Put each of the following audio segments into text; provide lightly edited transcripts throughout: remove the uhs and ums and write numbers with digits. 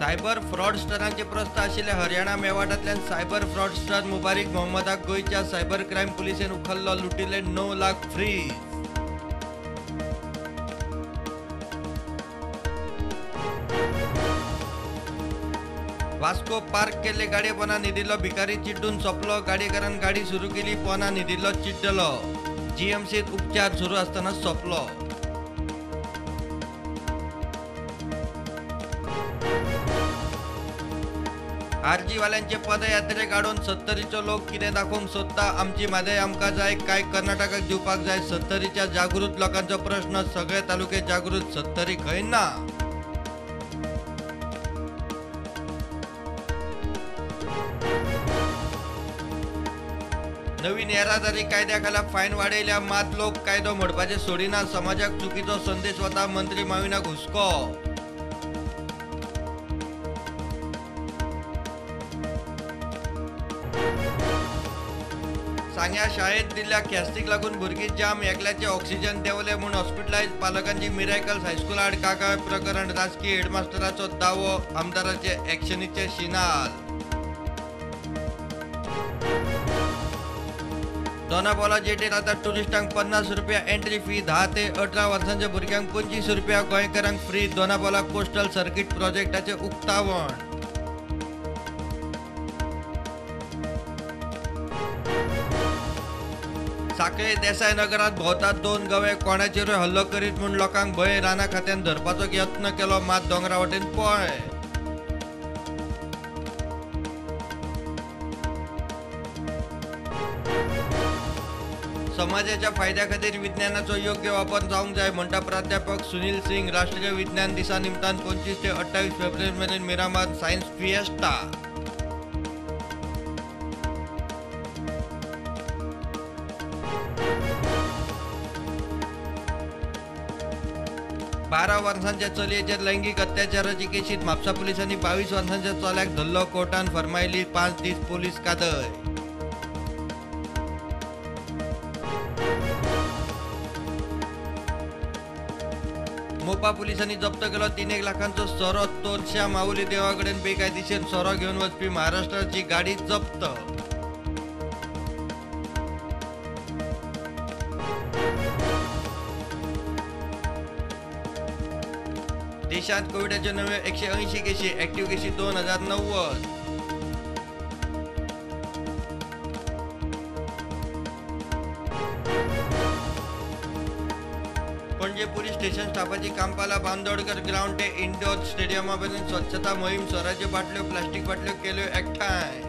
Cyber फ्रॉडस्टरांचे प्रस्थ आशिल्ल्या हरियाणा मेवाटांतल्यान सायबर फ्रॉडस्टर मुबारीक मोहम्मदाक गोयच्या सायबर क्रायम पुलिसेन उखल्लो, लुटिले 9 लाख फ्रीज. वास्को पार्क केल्ले गाडये पोना न्हिदिल्लो भिकारी चिड्डून सोंपलो. गाडयेकारान गाडी सुरू केली, पोना न्हिदिल्लो चिड्डलो. जीएमसीत उपचार सुरू आसतना सोंपलो. आरजी वाल्यांचे पदयात्रेक आडोवन 70च्यो लोक कितें दाखोवंक सोदता. आमची म्हादय आमकां जाय काय कर्नाटकाक दिवपाक जाय. 70च्या जागृत लोकांचो प्रश्न. सगळे तालुके जागृत, 70 खंय ना. नवीन येरादारी कायद्याखाला फायन वाडयल्या, मात लोक कायदो मोडपाचे सोडिना. समाजाक चुकीचो संदेश वता. मंत्री माविनाक हुस्को. सांग्या शाळेत दिल्ल्या कॅस्टीक लागून भुरगीं जाम. एकल्याचे ऑक्सिजन देंवले म्हूण हॉस्पिटलायज. पालकांची मिरायकल्स हायस्कूल आड कागाळ प्रकरण. राजकीय हेडमास्टराचो दावो. आमदाराचे एक्शनीचे शिनाल. दोनापावला जेटीर आता टुरिस्टांक 50 रुपया एंट्री फी. 10 ते 18 वर्सांच्या भुरग्यांक 25 रुपया. गोंयकारांक फ्री. दोनापावला कोस्टल सर्किट प्रोजेक्टाचे उक्तावण. साखळे देसाय नगरात भोवतात 2 गवे. कोणाचेरूय हल्लो करीत म्हूण लोकांक भंय. राना खात्यान धरपाचो यत्न केलो, मात दोंगरा वटेन पळय. समाजाच्या फायद्या खातीर विज्ञानाचो योग्य वापर जावंक जाय म्हणटा प्राध्यापक सुनील सिंग. राष्ट्रीय विज्ञान दिसा निमतान 25 ते 28 फेब्रुवारी मेरेन मिरामार सायन्स फिएस्टा. बारा वर्सांच्या चलयेचेर लैंगिक अत्याचाराची केशीत म्हापसा पुलिसांनी 22 वर्सांच्या चल्याक धरलो. कोर्टान फरमायली 5 दीस पोलीस कादय. मोपा पुलिसांनी जप्त केलो 3 लाखांचो सोरो. तोरशा माऊली देवाकडेन बेकायदेशीर सोरो घेवन वचपी महाराष्ट्राची गाडी जप्त. देशात कोविडाचे नवे 180 केशी. ऍक्टिव्ह केशी 2090. पणजे पोलीस स्टेशन स्टाफाची कामपाला. बांदोडकर ग्राउंड ते इंडोर स्टेडियमापर्यंत स्वच्छता मोहीम. सोराच्यो बाटल्यो, प्लास्टीक बाटल्यो केल्यो एकठांय.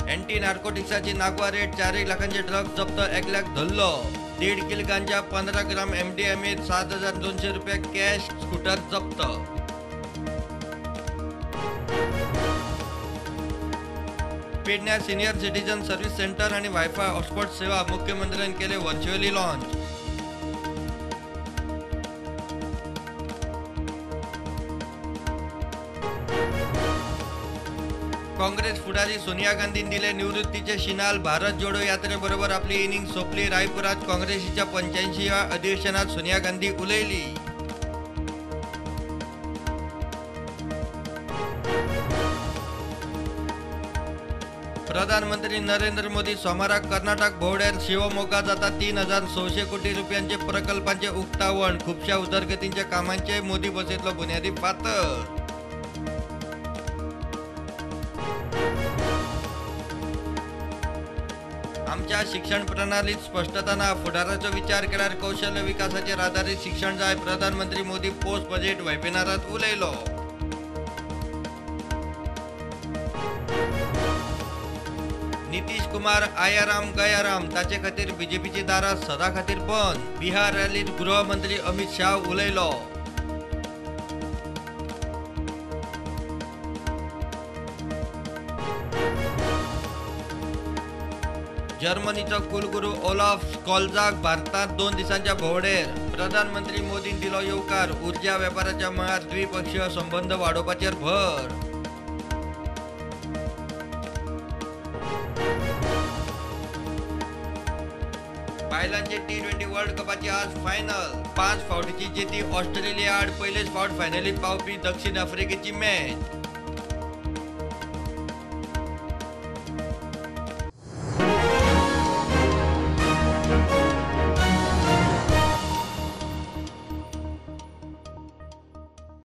Anti नार्कोटिक्साची Nagwa rate. 4 लाखांचे ड्रग्ज जप्त. 1 लाख धरलो. 1.5 किलो गांजा, 15 ग्राम MDMA, 7,200 रुपये कॅश. स्कूटर जप्त. पेडण्या सिनियर सिटीजन सर्व्हिस सेंटर आणि वायफाय हॉटस्पॉट सेवा मुख्यमंत्र्यांनी केले व्हर्च्युअली लॉन्च. काँग्रेस फुडारी सोनिया गांधीन दिले निवृत्तीचे शिनाल. भारत जोडो यात्रेबरोबर आपली इनिंग सोपली. रायपुरात काँग्रेसीच्या 85व्या अधिवेशनात सोनिया गांधी उलयली. प्रधानमंत्री नरेंद्र मोदी सोमाराक कर्नाटक भोवड्यार शिवमोगा जाता. 3,600 कोटी रुपयांचे प्रकल्पांचे उक्तावण. खुबशा उदरगतींच्या कामांचे मोदी बसयतलो बुन्यादी फातर. आमच्या शिक्षण प्रणालीत स्पष्टता ना. फुडाराचो विचार केल्यार कौशल्य विकासाचेर आधारित शिक्षण जाय. प्रधानमंत्री मोदी पोस्ट बजेट वेबिनारात उलयलो. नितीश कुमार आयाराम गयाराम. ताचे खातीर बीजेपीची दारां सदा खातीर बंद. बिहार रॅलीत गृहमंत्री अमित शाह उलयलो. जर्मनीचो कुलगुरू ओलाफ स्कॉल्जाक भारतात 2 दिसांच्या भोंवडेर. प्रधानमंत्री मोदीन दिलो येवकार. उर्जा वेपाराच्या मळार द्विपक्षीय संबंध वाडोवपाचेर भर. बायलांचे T20 वर्ल्ड कपाची आज फायनल 5 फावटीची जेती ऑस्ट्रेलिया आड पहिलेच फावट फायनलीत पावपी दक्षिण आफ्रिकेची मॅच.